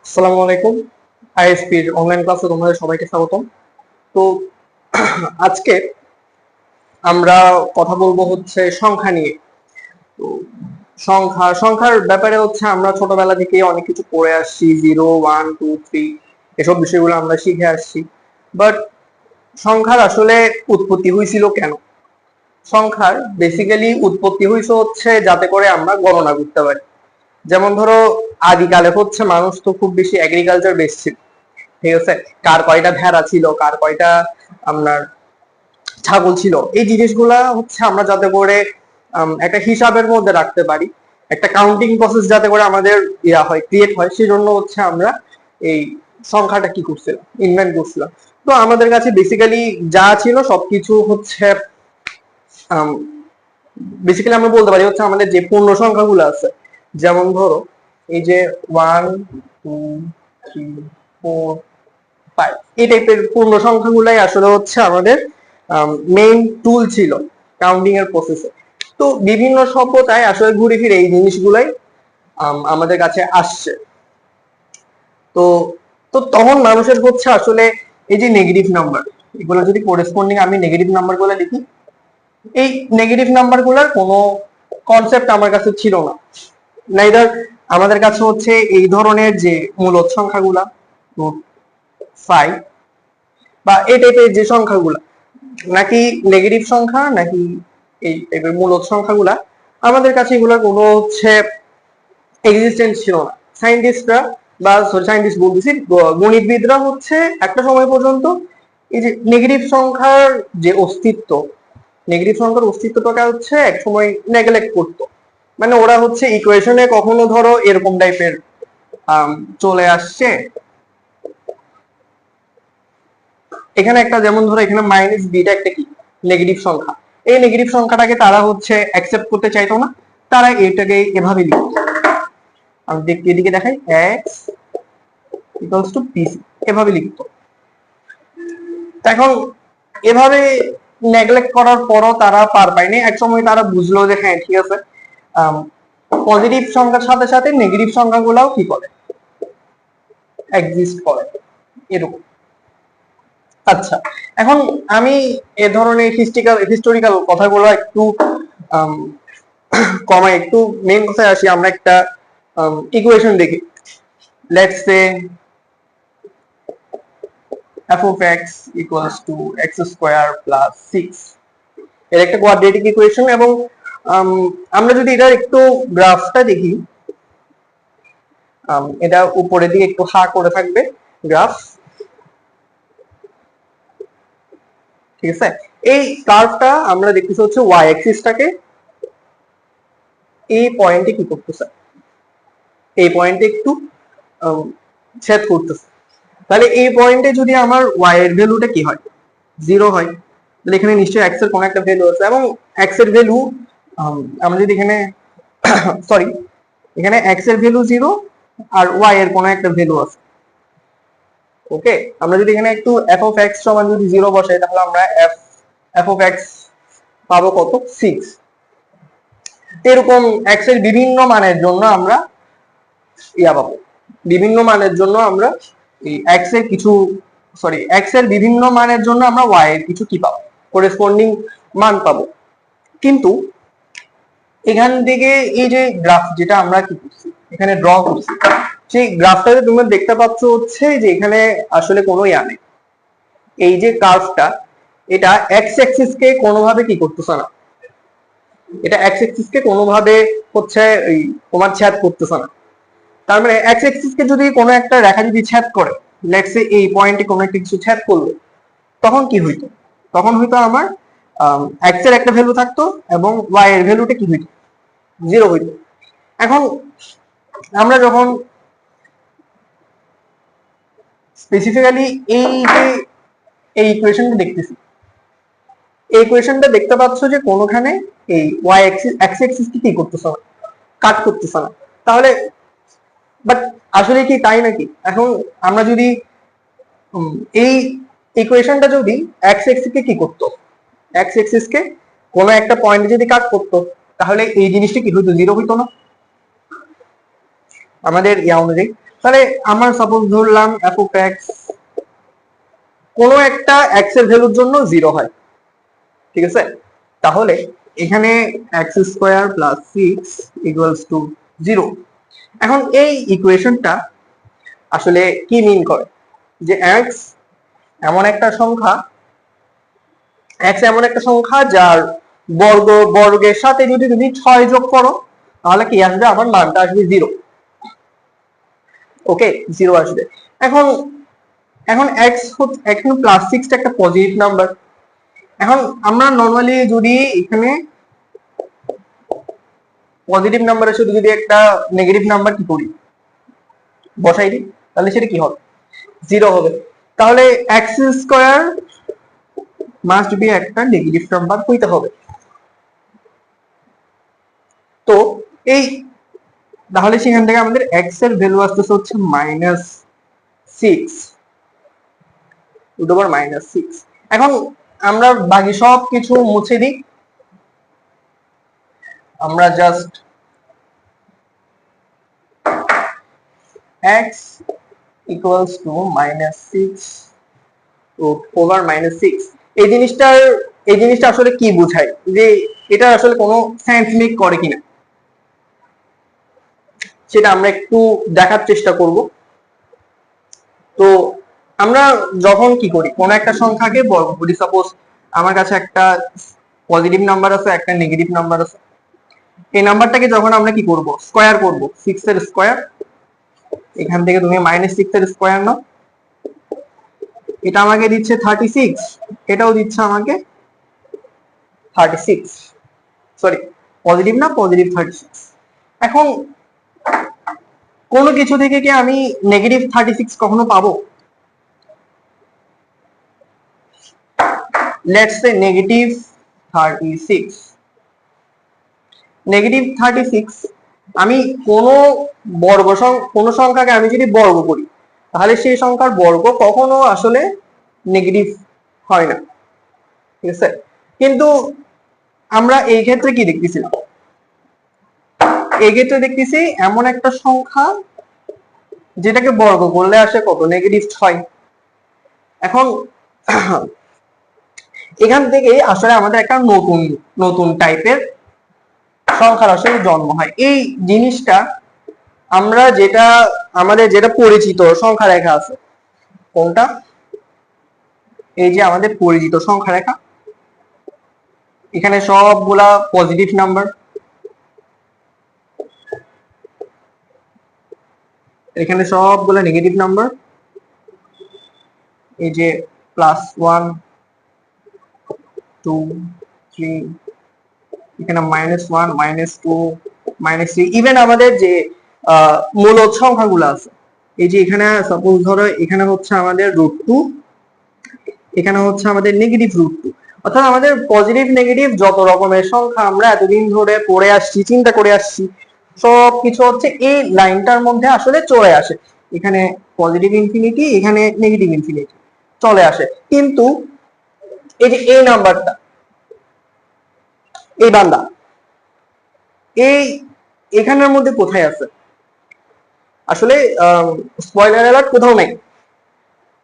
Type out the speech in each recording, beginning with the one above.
আসসালামু আলাইকুম। আইএসপির অনলাইন ক্লাসে তোমাদের সবাইকে স্বাগতম। তো আজকে আমরা কথা বলবো হচ্ছে সংখ্যা নিয়ে। তো সংখ্যার ব্যাপারে হচ্ছে আমরা ছোটবেলা থেকে অনেক কিছু পড়ে আসছি, 0 1 2 3 এসব বিষয়গুলো আমরা শিখে আসছি। বাট সংখ্যার আসলে উৎপত্তি হয়েছিল কেন? সংখ্যার বেসিক্যালি উৎপত্তি হয়েছে হচ্ছে যাতে করে আমরা গণনা করতে পারি। যেমন ধরো, আদিকালে হচ্ছে মানুষ তো খুব বেশি এগ্রিকালচার বেস ছিল, ঠিক আছে? কার কয়টা ভেড়া ছিল, কার কয়টা আপনার ছাগল ছিল, এই জিনিসগুলা হচ্ছে আমরা যাতে করে একটা হিসাবের মধ্যে রাখতে পারি, একটা কাউন্টিং প্রসেস যাতে করে আমাদের ক্রিয়েট হয়, সেই জন্য হচ্ছে আমরা এই সংখ্যাটা কি করছিলাম, ইনভেন্ট করছিলাম। তো আমাদের কাছে বেসিক্যালি যা ছিল সবকিছু হচ্ছে বেসিক্যালি আমরা বলতে পারি হচ্ছে আমাদের যে পূর্ণ সংখ্যাগুলো আছে, যেমন ধরো এই যে 1 2 3 4 5, এই টাইপের পূর্ণ সংখ্যাগুলাই আসলে হচ্ছে আমাদের মেইন টুল ছিল কাউন্টিং এর প্রসেসে। তো বিভিন্ন সভ্যতায় আসলে ঘুরে ফিরে এই জিনিসগুলাই আমাদের কাছে আসছে। তো তো তখন মানুষের হচ্ছে আসলে এই যে নেগেটিভ নাম্বার, এগুলো যদি করেসপন্ডিং আমি নেগেটিভ নাম্বার গুলো লিখি, এই নেগেটিভ নাম্বার গুলার কোনো কনসেপ্ট আমার কাছে ছিল না। নাইদার আমাদের কাছে হচ্ছে এই ধরনের যে মূলদ সংখ্যাগুলা 5 বা এই টাইপের যে সংখ্যাগুলা, নাকি নেগেটিভ সংখ্যা, নাকি এই টাইপের মূলদ সংখ্যাগুলা, আমাদের কাছে এগুলোর কোনো হচ্ছে এক্সিস্টেন্স ছিল না। সায়েন্টিস্টরা বা সায়েন্টিস্ট বলতেছি, গণিতবিদরা হচ্ছে একটা সময় পর্যন্ত এই যে নেগেটিভ সংখ্যার যে অস্তিত্ব, নেগেটিভ সংখ্যার অস্তিত্বটাকে হচ্ছে এক সময় নেগলেক্ট করতো। মানে ওরা হচ্ছে ইকুয়েশনে কখনো ধরো এরকম টাইপের চলে আসছে, এখানে একটা, যেমন ধরো এখানে মাইনাস বিটা একটা কি নেগেটিভ সংখ্যা, এই নেগেটিভ সংখ্যাটাকে তারা হচ্ছে অ্যাকসেপ্ট করতে চাইতো না, তারা এটাকে এভাবে লিখতো। আমি এদিকে দেখাই, এক্স ইকুয়ালস টু পিসি, এভাবে লিখতো। এখন এভাবে নেগলেক্ট করার পরও তারা পার পায়নি, এক সময় তারা বুঝলো যে হ্যাঁ ঠিক আছে, পজিটিভ সংখ্যার সাথে সাথে নেগেটিভ সংখ্যাগুলোও কি করে, এক্সিস্ট করে, এরকম। আচ্ছা, এখন আমি এ ধরনের হিস্টোরিক্যাল কথাগুলো একটু কমাই, একটু মেইন কথায় আসি। আমরা একটা ইকুয়েশন দেখি, let's say f of x equals to x square plus 6, এর একটা কোয়াড্রেটিক ইকুয়েশন। এবং আমরা যদি এটার একটু গ্রাফটা দেখি, এটা উপরের দিকে একটু হা করে থাকবে গ্রাফ, ঠিক আছে? এই কার্ভটা আমরা দেখতেছি হচ্ছে y অ্যাক্সিসটাকে এই পয়েন্টে কি করতেছে, এই পয়েন্টে একটু ছেদ করতেছে। তাহলে এই পয়েন্টে যদি আমার y এর ভ্যালুটা কি হয়, 0 হয়, তাহলে এখানে নিশ্চয়ই x এর কোনো একটা ভ্যালু আছে। এবং x এর ভ্যালু আমরা যদি এখানে সরি, এখানে x এর ভ্যালু 0 আর y এর কোনো একটা ভ্যালু আছে। ওকে, আমরা যদি এখানে একটু f of x সমান যদি 0 বসাই, তাহলে আমরা f of x পাবো কত, 6। এরকম x এর বিভিন্ন মানের জন্য আমরা পাবো, বিভিন্ন মানের জন্য আমরা এই x এর কিছু, সরি, x এর বিভিন্ন মানের জন্য আমরা y এর কিছু কি পাবো, করেসপন্ডিং মান পাবো। কিন্তু এখান থেকে এই যে গ্রাফ যেটা আমরা কি করছি, এখানে ড্র করছি, সেই গ্রাফটাতে তোমরা দেখতে পাচ্ছ হচ্ছে যে এখানে আসলে কোনো নেই। এই যে কার্ভটা, এটা এক্স অ্যাক্সিস কে কোনোভাবে কি করতেছে না, এটা এক্স অ্যাক্সিস কে কোনোভাবে হচ্ছে তোমার ছেদ করতেছে না। তার মানে এক্স অ্যাক্সিস কে যদি কোনো একটা রেখা যদি ছেদ করে, লেটস সে এই পয়েন্টে কোনো একটা কিছু ছেদ করলো, তখন কি হইতো, তখন হয়তো আমার এক্স এর একটা ভ্যালু থাকতো এবং ওয়াই এর ভ্যালুটা কি হইতো, 0 হইতো। এখন আমরা যখন স্পেসিফিক্যালি এই যে এই ইকুয়েশনটা দেখতেছি, এই ইকুয়েশনটা দেখতে পাচ্ছ যে কোনোখানে এই ওয়াই অ্যাক্সিস এক্স অ্যাক্সিস কি করতেছে না, কাট করতেছে না। তাহলে বাট আসলে কি তাই নাকি? এখন আমরা যদি এই ইকুয়েশনটা যদি এক্স অ্যাক্সিস কে কি করতো, এক্স অ্যাক্সিস কে কোনো একটা পয়েন্টে যদি কাট করতো, তাহলে এই জিনিসটা কি হইতো, 0 হইতো না আমাদের অনুযায়ী। তাহলে আমরা সাপোজ ধরলাম f অফ x কোনো একটা x এর ভ্যালুর জন্য 0 হয়, ঠিক আছে? তাহলে এখানে x square plus 6 equals to 0। এখন এই ইকুয়েশনটা আসলে কি মিন করে, যে x এমন একটা সংখ্যা, যার বর্গের সাথে যদি তুমি 6 যোগ করো তাহলে কি আসবে, আমার মানটা আসবে 0। ওকে, 0 আসবে। এখন এখন এখন প্লাস 6 টা একটা পজিটিভ নাম্বার। এখন আমরা নরমালি যদি এখানে পজিটিভ নাম্বারের সাথে যদি একটা নেগেটিভ নাম্বার কি করি, বসাই দিই, তাহলে সেটা কি হবে, 0 হবে। তাহলে এক্স স্কয়ার মাস্ট বি একটা নেগেটিভ নাম্বার হইতে হবে। তো এই তাহলে সেখান থেকে আমাদের এক্স এর ভ্যালু আসতেছে হচ্ছে -6 √-6। এখন আমরা বাকি সব কিছু মুছে দিই, আমরা জাস্ট x ইকুয়ালস টু -6 এই জিনিসটা আসলে কি বোঝায়, যে এটা আসলে কোনো সেন্স মেক করে কিনা সেটা আমরা একটু দেখার চেষ্টা করব। তো আমরা যখন কি করি, কোন একটা সংখ্যাকে বর্গ করি, সাপোজ আমার কাছে একটা পজিটিভ নাম্বার আছে, একটা নেগেটিভ নাম্বার আছে, এই নাম্বারটাকে যখন আমরা কি করব, স্কয়ার করব, 6 এর স্কয়ার, এখান থেকে তুমি -6 এর স্কয়ার নাও, এটা আমাকে দিচ্ছে 36, এটাও দিচ্ছে আমাকে 36, সরি পজিটিভ না, পজিটিভ 36। এখন কোনো কিছু থেকে কি আমি নেগেটিভ 36 কখনো পাবো? লেটস সে নেগেটিভ 36, আমি কোন সংখ্যাকে আমি যদি বর্গ করি তাহলে সেই সংখ্যার বর্গ কখনো আসলে নেগেটিভ হয় না, ঠিক আছে? কিন্তু আমরা এই ক্ষেত্রে কি দেখতেছিলাম, এই ক্ষেত্রে দেখতেছি এমন একটা সংখ্যা যেটাকে বর্গ করলে আসে কত, -6। এখন এখান থেকে আসলে আমাদের একটা নতুন টাইপের সংখ্যার আসলে জন্ম হয়। এই জিনিসটা আমরা আমাদের যেটা পরিচিত সংখ্যা রেখা আছে, কোনটা, এই যে আমাদের পরিচিত সংখ্যা রেখা, এখানে সবগুলা পজিটিভ নাম্বার, এখানে সবগুলা নেগেটিভ নাম্বার, এই যে +1 2 3, এখানে -1 -2 -3, ইভেন আমাদের যে মূলদ সংখ্যাগুলো আছে, এই যে এখানে সাপোজ ধরো এখানে হচ্ছে আমাদের √2, এখানে হচ্ছে আমাদের নেগেটিভ √2। অর্থাৎ আমাদের পজিটিভ নেগেটিভ যত রকমের সংখ্যা আমরা এতদিন ধরে পড়ে আসছি, চিন্তা করে আসছি, সবকিছু হচ্ছে এই লাইনটার মধ্যে আসলে চলে আসে। এখানে পজিটিভ ইনফিনিটি, এখানে নেগেটিভ ইনফিনিটি চলে আসে। কিন্তু এই যে এই নাম্বারটা, এই বান্দা এখানের মধ্যে কোথায় আছে, আসলে স্পয়লার অ্যালার্ট, কোথাও নেই,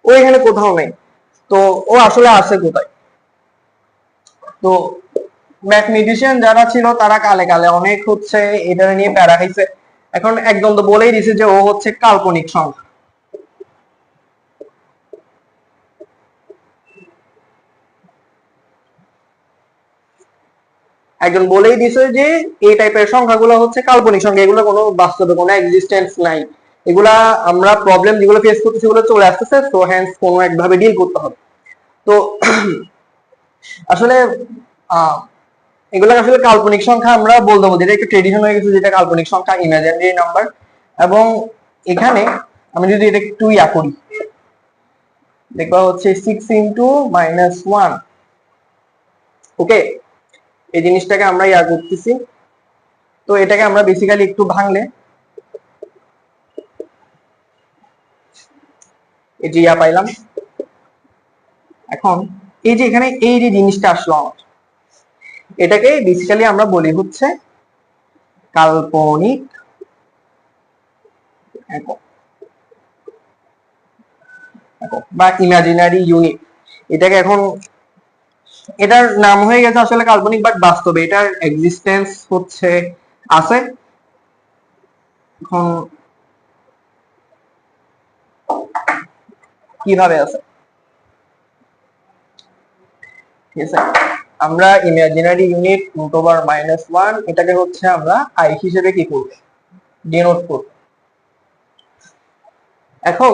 ও এখানে কোথাও নেই। তো ও আসলে আছে কোথায়? তো ম্যাথমেটিশিয়ান যারা ছিল তারা কালে কালে অনেক হচ্ছে এটা নিয়ে প্যারা খাইছে। এখন একদম তো বলেই দিছে যে ও হচ্ছে কাল্পনিক সংখ্যা। একজন বলেই দিছে যে এই টাইপের সংখ্যাগুলো হচ্ছে কাল্পনিক সংখ্যা, এগুলো কোনো বাস্তবে কোনো এক্সিস্টেন্স নাই, এগুলা আমরা প্রবলেম যেগুলো ফেস করতেছি সেগুলো চলে আসতেছে, সো হ্যান্স কোনো একভাবে ডিল করতে হবে। তো আসলে এগুলো আসলে কাল্পনিক সংখ্যা আমরা বলতে বলতে এটা একটা ট্রেডিশন হয়ে গেছে, যেটা কাল্পনিক সংখ্যা, ইমাজিনারি নাম্বার। এবং এখানে আমি যদি এটা একটু ইয়া করি, দেখবা হচ্ছে 6 × -1, ওকে, এই জিনিসটাকে আমরা ইয়া করতেছি। তো এটাকে আমরা বেসিক্যালি একটু ভাঙলে এই যে ইয়া পাইলাম। এখন এই যে এখানে এই যে জিনিসটা আসলো আমার, এটাকে বেসিক্যালি আমরা বলি হচ্ছে কাল্পনিক একক। একক বা ইমাজিনারি ইউনিট। এটাকে এখন এটার নাম হয়ে গেছে আসলে কাল্পনিক, বাট বাস্তবে এটার এক্সিস্টেন্স হচ্ছে আছে। এখন কিভাবে আছে, ঠিক আছে, আমরা ইমাজিনারি ইউনিট √(-1) এটাকে হচ্ছে আমরা আই হিসেবে কি করব, ডিনোট করব। এখন